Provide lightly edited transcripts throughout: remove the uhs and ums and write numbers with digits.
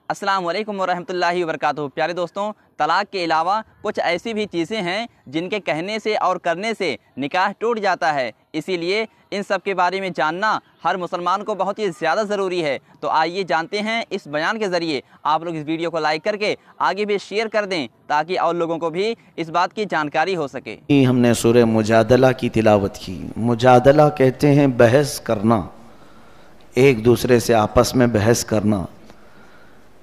السلام علیکم ورحمۃ اللہ وبرکاتہ۔ پیارے دوستوں، طلاق کے علاوہ کچھ ایسی بھی چیزیں ہیں جن کے کہنے سے اور کرنے سے نکاح ٹوٹ جاتا ہے، اسی لیے ان سب کے بارے میں جاننا ہر مسلمان کو بہت ہی زیادہ ضروری ہے۔ تو آئیے جانتے ہیں اس بیان کے ذریعے۔ آپ لوگ اس ویڈیو کو لائک کر کے آگے بھی شیئر کر دیں تاکہ اور لوگوں کو بھی اس بات کی جانکاری ہو سکے۔ ہم نے سورہ مجادلہ کی تلاوت کی۔ مجادلہ کہتے ہیں بحث کرنا، ایک دوسرے سے آپس میں بحث کرنا۔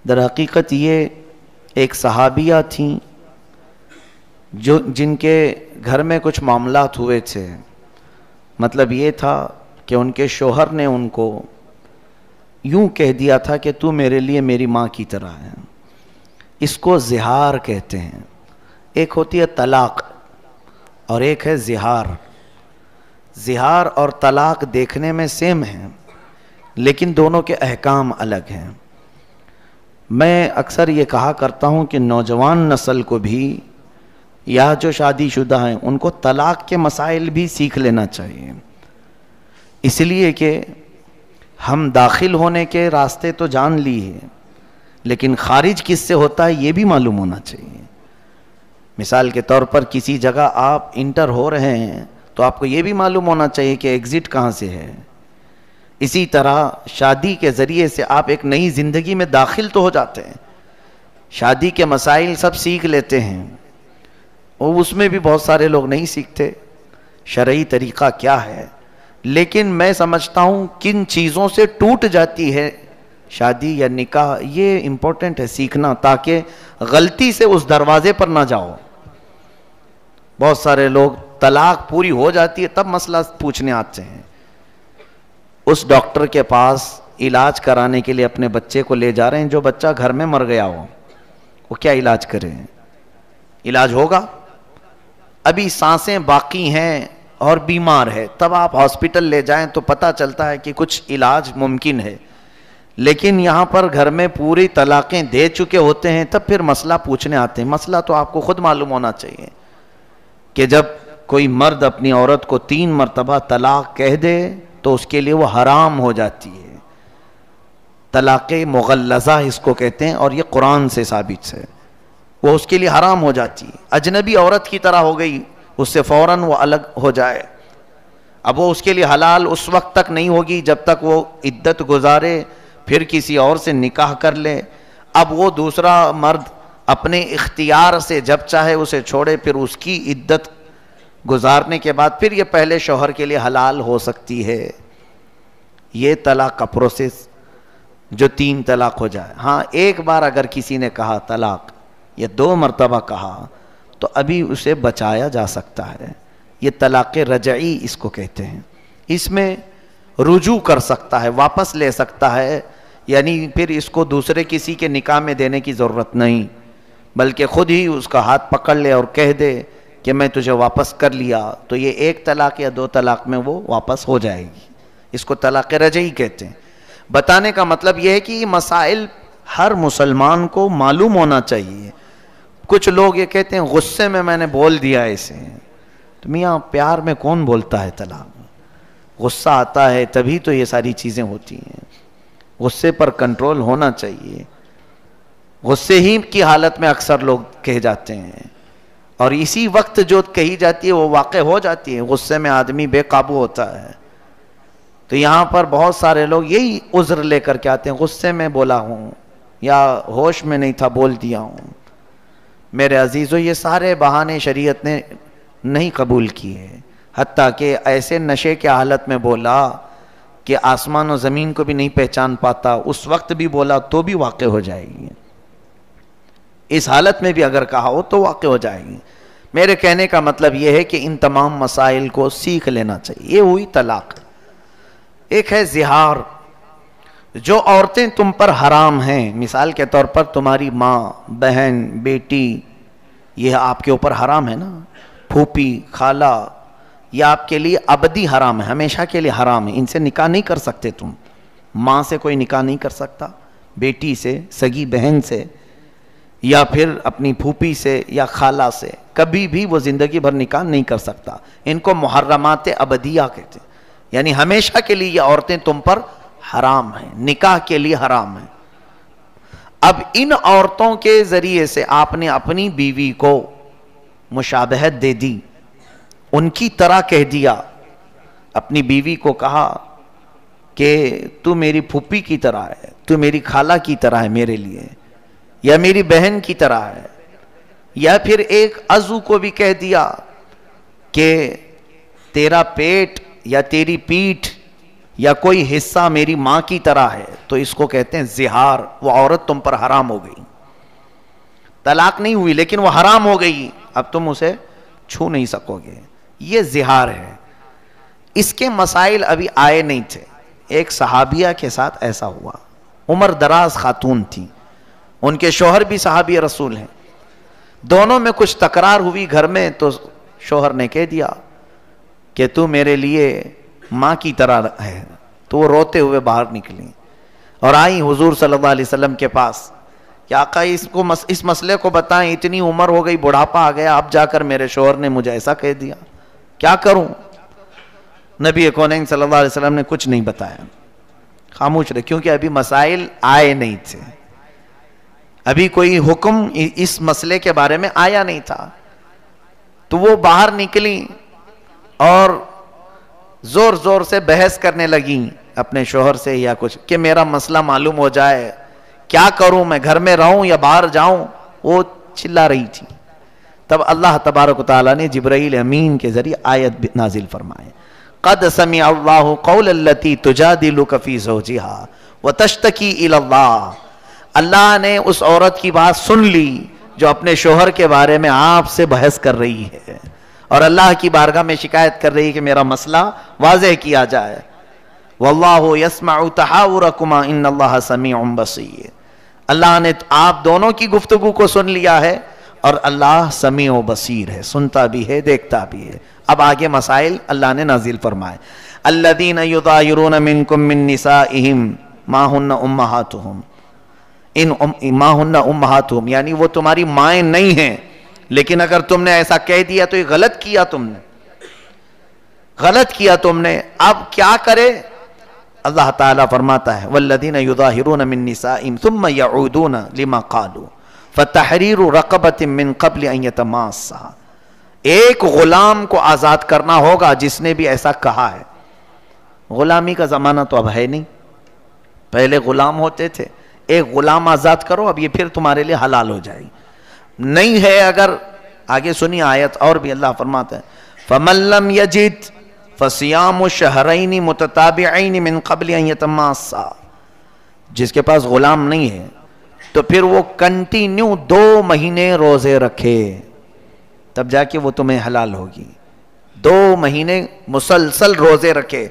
در حقیقت یہ ایک صحابیہ تھیں جن کے گھر میں کچھ معاملات ہوئے تھے۔ مطلب یہ تھا کہ ان کے شوہر نے ان کو یوں کہہ دیا تھا کہ تو میرے لیے میری ماں کی طرح ہے۔ اس کو زہار کہتے ہیں۔ ایک ہوتی ہے طلاق اور ایک ہے زہار۔ زہار اور طلاق دیکھنے میں سیم ہیں لیکن دونوں کے احکام الگ ہیں۔ میں اکثر یہ کہا کرتا ہوں کہ نوجوان نسل کو بھی یا جو شادی شدہ ہیں ان کو طلاق کے مسائل بھی سیکھ لینا چاہیے، اس لیے کہ ہم داخل ہونے کے راستے تو جان لیے لیکن خارج کس سے ہوتا ہے یہ بھی معلوم ہونا چاہیے۔ مثال کے طور پر کسی جگہ آپ انٹر ہو رہے ہیں تو آپ کو یہ بھی معلوم ہونا چاہیے کہ ایگزٹ کہاں سے ہے۔ اسی طرح شادی کے ذریعے سے آپ ایک نئی زندگی میں داخل تو ہو جاتے ہیں، شادی کے مسائل سب سیکھ لیتے ہیں، اور اس میں بھی بہت سارے لوگ نہیں سیکھتے شرعی طریقہ کیا ہے۔ لیکن میں سمجھتا ہوں کن چیزوں سے ٹوٹ جاتی ہے شادی یا نکاح، یہ امپورٹنٹ ہے سیکھنا تاکہ غلطی سے اس دروازے پر نہ جاؤ۔ بہت سارے لوگ طلاق پوری ہو جاتی ہے تب مسئلہ پوچھنے آتے ہیں۔ اس ڈاکٹر کے پاس علاج کرانے کے لیے اپنے بچے کو لے جا رہے ہیں جو بچہ گھر میں مر گیا ہو، وہ کیا علاج کرے؟ علاج ہوگا؟ ابھی سانسیں باقی ہیں اور بیمار ہے، تب آپ ہاسپٹل لے جائیں تو پتہ چلتا ہے کہ کچھ علاج ممکن ہے۔ لیکن یہاں پر گھر میں پوری طلاقیں دے چکے ہوتے ہیں تب پھر مسئلہ پوچھنے آتے ہیں۔ مسئلہ تو آپ کو خود معلوم ہونا چاہیے کہ جب کوئی مرد اپنی عورت کو 3 مرتبہ طلاق کہہ دے تو اس کے لیے وہ حرام ہو جاتی ہے۔ طلاق مغلظہ اس کو کہتے ہیں اور یہ قرآن سے ثابت ہے، وہ اس کے لیے حرام ہو جاتی ہے، اجنبی عورت کی طرح ہو گئی، اس سے فوراً وہ الگ ہو جائے۔ اب وہ اس کے لیے حلال اس وقت تک نہیں ہوگی جب تک وہ عدت گزارے، پھر کسی اور سے نکاح کر لے۔ اب وہ دوسرا مرد اپنے اختیار سے جب چاہے اسے چھوڑے، پھر اس کی عدت گزارنے کے بعد پھر یہ پہلے شوہر کے لیے حلال ہو سکتی ہے۔ یہ طلاق کا پروسیس جو 3 طلاق ہو جائے۔ ہاں ایک بار اگر کسی نے کہا طلاق یا 2 مرتبہ کہا تو ابھی اسے بچایا جا سکتا ہے، یہ طلاق رجعی اس کو کہتے ہیں۔ اس میں رجوع کر سکتا ہے، واپس لے سکتا ہے، یعنی پھر اس کو دوسرے کسی کے نکاح میں دینے کی ضرورت نہیں بلکہ خود ہی اس کا ہاتھ پکڑ لے اور کہہ دے کہ میں تجھے واپس کر لیا، تو یہ 1 طلاق یا 2 طلاق میں وہ واپس ہو جائے گی۔ اس کو طلاق رجعی کہتے ہیں۔ بتانے کا مطلب یہ ہے کہ یہ مسائل ہر مسلمان کو معلوم ہونا چاہیے۔ کچھ لوگ یہ کہتے ہیں غصے میں نے بول دیا اسے، تو میاں پیار میں کون بولتا ہے طلاق؟ غصہ آتا ہے تبھی تو یہ ساری چیزیں ہوتی ہیں۔ غصے پر کنٹرول ہونا چاہیے۔ غصے ہی کی حالت میں اکثر لوگ کہہ جاتے ہیں اور اسی وقت جو کہی جاتی ہے وہ واقع ہو جاتی ہے۔ غصے میں آدمی بے قابو ہوتا ہے۔ تو یہاں پر بہت سارے لوگ یہی عذر لے کر کے آتے ہیں، غصے میں بولا ہوں یا ہوش میں نہیں تھا بول دیا ہوں۔ میرے عزیزو، یہ سارے بہانے شریعت نے نہیں قبول کیے، حتیٰ کہ ایسے نشے کے حالت میں بولا کہ آسمان و زمین کو بھی نہیں پہچان پاتا، اس وقت بھی بولا تو بھی واقع ہو جائے گی۔ اس حالت میں بھی اگر کہا ہو تو واقع ہو جائے گی۔ میرے کہنے کا مطلب یہ ہے کہ ان تمام مسائل کو سیکھ لینا چاہیے۔ یہ ہوئی طلاق۔ ایک ہے زہار۔ جو عورتیں تم پر حرام ہیں، مثال کے طور پر تمہاری ماں، بہن، بیٹی، یہ آپ کے اوپر حرام ہے نا، پھوپھی، خالہ، یہ آپ کے لیے ابدی حرام ہے، ہمیشہ کے لیے حرام ہے، ان سے نکاح نہیں کر سکتے تم۔ ماں سے کوئی نکاح نہیں کر سکتا، بیٹی سے، سگی بہن سے، یا پھر اپنی پھوپھی سے یا خالہ سے کبھی بھی وہ زندگی بھر نکاح نہیں کر سکتا۔ ان کو محرمات ابدیہ کہتے ہیں، یعنی ہمیشہ کے لیے یہ عورتیں تم پر حرام ہیں، نکاح کے لیے حرام ہیں۔ اب ان عورتوں کے ذریعے سے آپ نے اپنی بیوی کو مشابہت دے دی، ان کی طرح کہہ دیا. اپنی بیوی کو کہا کہ تو میری پھوپھی کی طرح ہے، تو میری خالہ کی طرح ہے میرے لیے، یا میری بہن کی طرح ہے. یا پھر ایک عضو کو بھی کہہ دیا کہ تیرا پیٹ یا تیری پیٹھ یا کوئی حصہ میری ماں کی طرح ہے، تو اس کو کہتے ہیں زہار. وہ عورت تم پر حرام ہو گئی، طلاق نہیں ہوئی لیکن وہ حرام ہو گئی، اب تم اسے چھو نہیں سکو گے. یہ زہار ہے. اس کے مسائل ابھی آئے نہیں تھے. ایک صحابیہ کے ساتھ ایسا ہوا. عمر دراز خاتون تھی، ان کے شوہر بھی صحابی رسول ہیں. دونوں میں کچھ تکرار ہوئی گھر میں، تو شوہر نے کہہ دیا کہ تو میرے لیے ماں کی طرح ہے. تو وہ روتے ہوئے باہر نکلی اور آئی حضور صلی اللہ علیہ وسلم کے پاس کہ آقا اس مسئلے کو بتائیں، اتنی عمر ہو گئی، بڑھاپا آ گیا، اب جا کر میرے شوہر نے مجھے ایسا کہہ دیا، کیا کروں؟ نبی کونین صلی اللہ علیہ وسلم نے کچھ نہیں بتایا، خاموش رہے، کیونکہ ابھی مسائل آئے نہیں تھے، ابھی کوئی حکم اس مسئلے کے بارے میں آیا نہیں تھا. تو وہ باہر نکلی اور زور زور سے بحث کرنے لگیں اپنے شوہر سے یا کچھ، کہ میرا مسئلہ معلوم ہو جائے، کیا کروں، میں گھر میں رہوں یا باہر جاؤں. وہ چلا رہی تھی. تب اللہ تبارک و تعالیٰ نے جبرائیل امین کے ذریعے آیت نازل فرمائے، قد سمع اللہ قول التی تجادلک فی زوجہا وتشتکی الی اللہ. اللہ نے اس عورت کی بات سن لی جو اپنے شوہر کے بارے میں آپ سے بحث کر رہی ہے اور اللہ کی بارگاہ میں شکایت کر رہی ہے کہ میرا مسئلہ واضح کیا جائے. واللہ یسمع تحاورکما ان اللہ سمیع بصیر. اللہ نے آپ دونوں کی گفتگو کو سن لیا ہے اور اللہ سمیع و بصیر ہے، سنتا بھی ہے، دیکھتا بھی ہے. اب آگے مسائل اللہ نے نازل فرمائے. الذین یظاہرون منکم من نسائہم ما ہن امہاتہم ما ہن امہاتہم، یعنی وہ تمہاری مائیں نہیں ہیں، لیکن اگر تم نے ایسا کہہ دیا تو یہ غلط کیا تم نے، غلط کیا تم نے. اب کیا کرے؟ اللہ تعالیٰ فرماتا ہے والذین یظاہرون من نسائہم ثم یعودون لما قالوا فتحریر رقبۃ من قبل ان یتماسا. ایک غلام کو آزاد کرنا ہوگا جس نے بھی ایسا کہا ہے. غلامی کا زمانہ تو اب ہے نہیں، پہلے غلام ہوتے تھے، ایک غلام آزاد کرو، اب یہ پھر تمہارے لیے حلال ہو جائے گی. نہیں ہے اگر، آگے سنی آیت اور بھی اللہ فرماتا ہے فَمَن لَّمْ يَجِدْ فَصِيَامُ شَهْرَيْنِ مُتَتَابِعَيْنِ مِن قَبْلِ أَن يَتَمَاسَّا. جس کے پاس غلام نہیں ہے تو پھر وہ کنٹینیو 2 مہینے روزے رکھے، تب جا کے وہ تمہیں حلال ہوگی. 2 مہینے مسلسل روزے رکھے،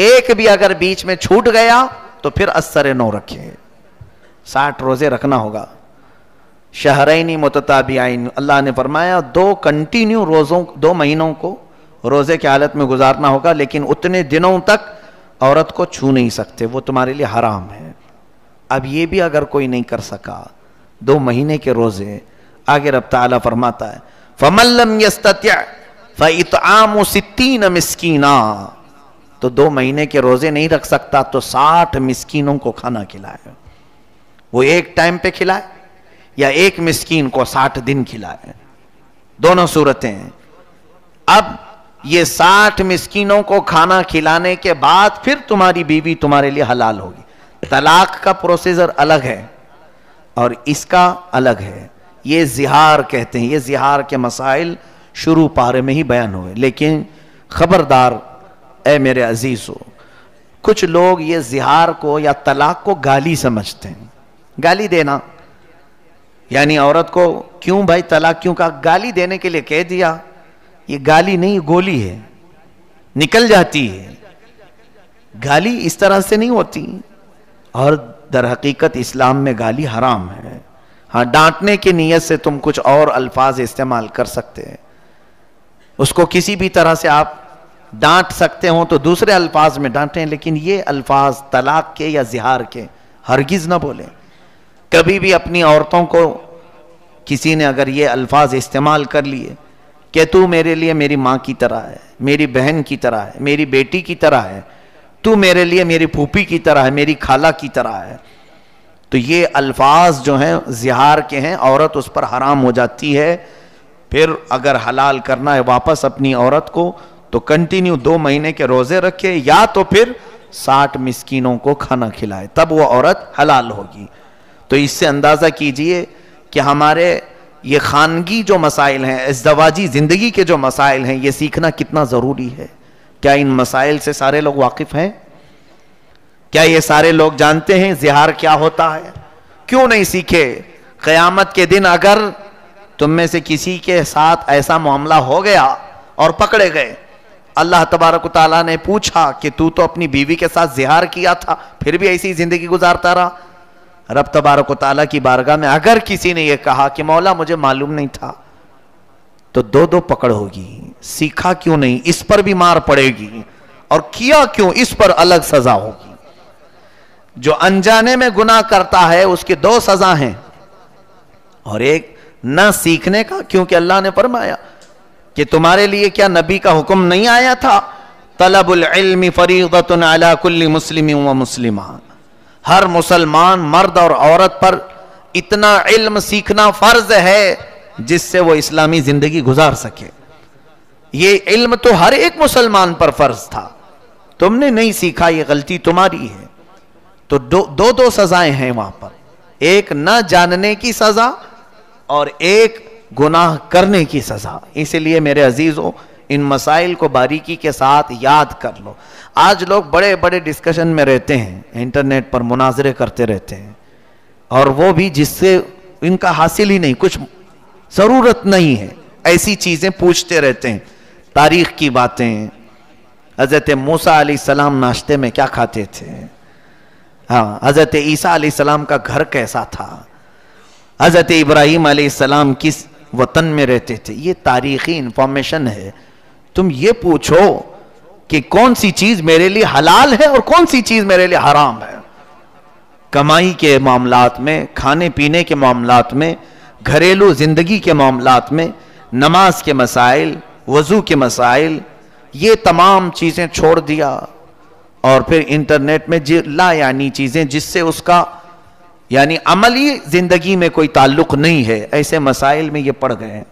ایک بھی اگر بیچ میں چھوٹ گیا تو پھر اثر 9 رکھے. 60 روزے رکھنا ہوگا. شہرین متتابعین، اللہ نے فرمایا 2 کنٹینیو روزوں، 2 مہینوں کو روزے کی حالت میں گزارنا ہوگا، لیکن اتنے دنوں تک عورت کو چھو نہیں سکتے، وہ تمہارے لیے حرام ہے. اب یہ بھی اگر کوئی نہیں کر سکا 2 مہینے کے روزے، آگے رب تعالیٰ فرماتا ہے فَمَن لَّمْ يَسْتَطِعْ فَإِطْعَامُ 60 مسکینا. تو 2 مہینے کے روزے نہیں رکھ سکتا تو 60 مسکینوں کو کھانا کھلائے. وہ ایک ٹائم پہ کھلائے یا ایک مسکین کو 60 دن کھلائے، دونوں صورتیں ہیں. اب یہ 60 مسکینوں کو کھانا کھلانے کے بعد پھر تمہاری بیوی تمہارے لیے حلال ہوگی. طلاق کا پروسیجر الگ ہے اور اس کا الگ ہے. یہ زہار کہتے ہیں. یہ زہار کے مسائل شروع پارے میں ہی بیان ہوئے، لیکن خبردار اے میرے عزیزو، کچھ لوگ یہ زہار کو یا طلاق کو گالی سمجھتے ہیں. گالی دینا یعنی عورت کو کیوں بھائی طلاق کیوں کہا؟ گالی دینے کے لیے کہہ دیا. یہ گالی نہیں، گولی ہے، نکل جاتی ہے. گالی اس طرح سے نہیں ہوتی، اور در حقیقت اسلام میں گالی حرام ہے. ہاں، ڈانٹنے کی نیت سے تم کچھ اور الفاظ استعمال کر سکتے ہیں، اس کو کسی بھی طرح سے آپ ڈانٹ سکتے ہوں تو دوسرے الفاظ میں ڈانٹیں، لیکن یہ الفاظ طلاق کے یا زہار کے ہرگز نہ بولیں. کبھی بھی اپنی عورتوں کو کسی نے اگر یہ الفاظ استعمال کر لیے کہ تو میرے لیے میری ماں کی طرح ہے، میری بہن کی طرح ہے، میری بیٹی کی طرح ہے، تو میرے لیے میری پھوپھی کی طرح ہے، میری خالہ کی طرح ہے، تو یہ الفاظ جو ہیں زہار کے ہیں، عورت اس پر حرام ہو جاتی ہے. پھر اگر حلال کرنا ہے واپس اپنی عورت کو تو کنٹینیو 2 مہینے کے روزے رکھے، یا تو پھر 60 مسکینوں کو کھانا کھلائے، تب وہ عورت حلال ہوگی. تو اس سے اندازہ کیجئے کہ ہمارے یہ خانگی جو مسائل ہیں، ازدواجی زندگی کے جو مسائل ہیں، یہ سیکھنا کتنا ضروری ہے. کیا ان مسائل سے سارے لوگ واقف ہیں؟ کیا یہ سارے لوگ جانتے ہیں زہار کیا ہوتا ہے؟ کیوں نہیں سیکھے؟ قیامت کے دن اگر تم میں سے کسی کے ساتھ ایسا معاملہ ہو گیا اور پکڑے گئے، اللہ تبارک و تعالیٰ نے پوچھا کہ تو اپنی بیوی کے ساتھ زہار کیا تھا پھر بھی ایسی زندگی گزارتا رہا، رب تبارک و تعالیٰ کی بارگاہ میں اگر کسی نے یہ کہا کہ مولا مجھے معلوم نہیں تھا، تو 2 پکڑ ہوگی. سیکھا کیوں نہیں، اس پر بھی مار پڑے گی، اور کیا کیوں، اس پر الگ سزا ہوگی. جو انجانے میں گناہ کرتا ہے اس کی 2 سزا ہیں، اور ایک نہ سیکھنے کا، کیونکہ اللہ نے فرمایا کہ تمہارے لیے کیا نبی کا حکم نہیں آیا تھا، طلب العلم فریضۃ علی کل مسلم و مسلمہ، ہر مسلمان مرد اور عورت پر اتنا علم سیکھنا فرض ہے جس سے وہ اسلامی زندگی گزار سکے. یہ علم تو ہر ایک مسلمان پر فرض تھا، تم نے نہیں سیکھا، یہ غلطی تمہاری ہے. تو 2 سزائیں ہیں وہاں پر، ایک نہ جاننے کی سزا اور ایک گناہ کرنے کی سزا. اس لیے میرے عزیزوں ان مسائل کو باریکی کے ساتھ یاد کر لو. آج لوگ بڑے بڑے ڈسکشن میں رہتے ہیں، انٹرنیٹ پر مناظرے کرتے رہتے ہیں، اور وہ بھی جس سے ان کا حاصل ہی نہیں، کچھ ضرورت نہیں ہے، ایسی چیزیں پوچھتے رہتے ہیں. تاریخ کی باتیں، حضرت موسیٰ علیہ السلام ناشتے میں کیا کھاتے تھے، ہاں حضرت عیسیٰ علیہ السلام کا گھر کیسا تھا، حضرت ابراہیم علیہ السلام کس وطن میں رہتے تھے، یہ تاریخی انفارمیشن ہے. تم یہ پوچھو کہ کون سی چیز میرے لیے حلال ہے اور کون سی چیز میرے لیے حرام ہے. کمائی کے معاملات میں، کھانے پینے کے معاملات میں، گھریلو زندگی کے معاملات میں، نماز کے مسائل، وضو کے مسائل، یہ تمام چیزیں چھوڑ دیا، اور پھر انٹرنیٹ میں لا یعنی چیزیں جس سے اس کا یعنی عملی زندگی میں کوئی تعلق نہیں ہے، ایسے مسائل میں یہ پڑ گئے ہیں.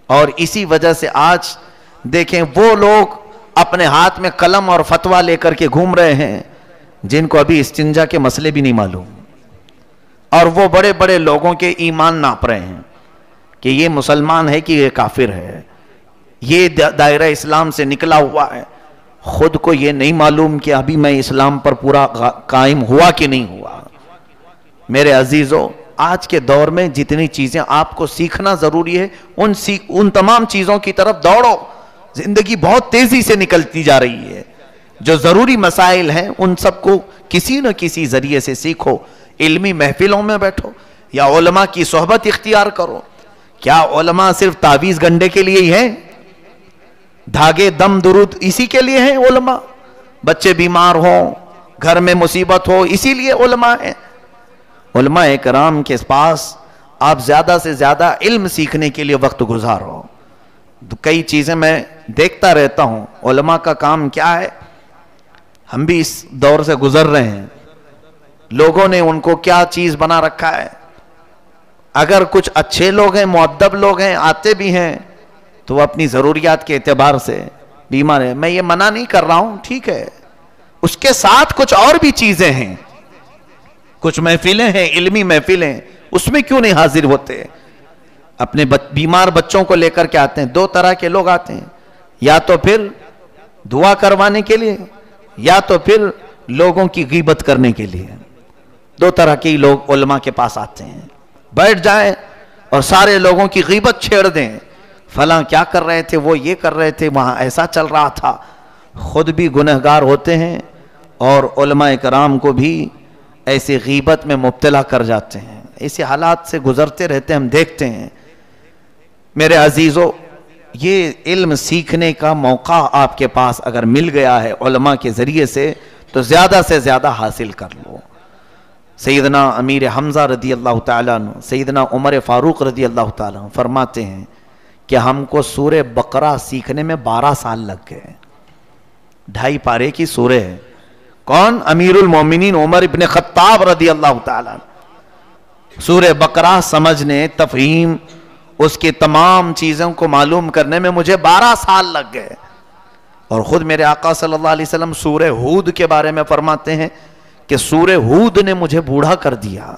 اور اسی وجہ سے آج دیکھیں وہ لوگ اپنے ہاتھ میں قلم اور فتویٰ لے کر کے گھوم رہے ہیں جن کو ابھی استنجا کے مسئلے بھی نہیں معلوم، اور وہ بڑے بڑے لوگوں کے ایمان ناپ رہے ہیں کہ یہ مسلمان ہے کہ یہ کافر ہے، یہ دائرہ اسلام سے نکلا ہوا ہے. خود کو یہ نہیں معلوم کہ ابھی میں اسلام پر پورا قائم ہوا کہ نہیں ہوا. میرے عزیزوں آج کے دور میں جتنی چیزیں آپ کو سیکھنا ضروری ہے ان تمام چیزوں کی طرف دوڑو. زندگی بہت تیزی سے نکلتی جا رہی ہے. جو ضروری مسائل ہیں ان سب کو کسی نہ کسی ذریعے سے سیکھو. علمی محفلوں میں بیٹھو یا علماء کی صحبت اختیار کرو. کیا علماء صرف تعویذ گنڈے کے لیے ہی ہیں؟ دھاگے دم درود اسی کے لیے ہیں علماء؟ بچے بیمار ہوں، گھر میں مصیبت ہو، اسی لیے علماء ہیں؟ علماء کرام کے پاس آپ زیادہ سے زیادہ علم سیکھنے کے لیے وقت گزارو. کئی چیزیں میں دیکھتا رہتا ہوں، علماء کا کام کیا ہے. ہم بھی اس دور سے گزر رہے ہیں، لوگوں نے ان کو کیا چیز بنا رکھا ہے. اگر کچھ اچھے لوگ ہیں، مؤدب لوگ ہیں، آتے بھی ہیں، تو وہ اپنی ضروریات کے اعتبار سے بیمار ہے. میں یہ منع نہیں کر رہا ہوں، ٹھیک ہے، اس کے ساتھ کچھ اور بھی چیزیں ہیں، کچھ محفلیں ہیں، علمی محفلیں، اس میں کیوں نہیں حاضر ہوتے؟ اپنے بیمار بچوں کو لے کر کے آتے ہیں. 2 طرح کے لوگ آتے ہیں، یا تو پھر دعا کروانے کے لیے، یا تو پھر لوگوں کی غیبت کرنے کے لیے. 2 طرح کے لوگ علماء کے پاس آتے ہیں. بیٹھ جائیں اور سارے لوگوں کی غیبت چھیڑ دیں، فلاں کیا کر رہے تھے، وہ یہ کر رہے تھے، وہاں ایسا چل رہا تھا. خود بھی گنہگار ہوتے ہیں اور علماء کرام کو بھی ایسے غیبت میں مبتلا کر جاتے ہیں. ایسے حالات سے گزرتے رہتے ہیں، ہم دیکھتے ہیں. میرے عزیزو، یہ علم سیکھنے کا موقع آپ کے پاس اگر مل گیا ہے علماء کے ذریعے سے تو زیادہ سے زیادہ حاصل کر لو. سیدنا امیر حمزہ رضی اللہ تعالیٰ عنہ، سیدنا عمر فاروق رضی اللہ تعالیٰ عنہ فرماتے ہیں کہ ہم کو سورہ بقرہ سیکھنے میں 12 سال لگ گئے. 2.5 پارے کی سورہ ہے. کون؟ امیر المومنین عمر ابن خطاب رضی اللہ تعالیٰ عنہ. سورہ بقرہ سمجھنے، تفہیم، اس کی تمام چیزوں کو معلوم کرنے میں مجھے 12 سال لگ گئے. اور خود میرے آقا صلی اللہ علیہ وسلم سورہ ہود کے بارے میں فرماتے ہیں کہ سورہ ہود نے مجھے بوڑھا کر دیا.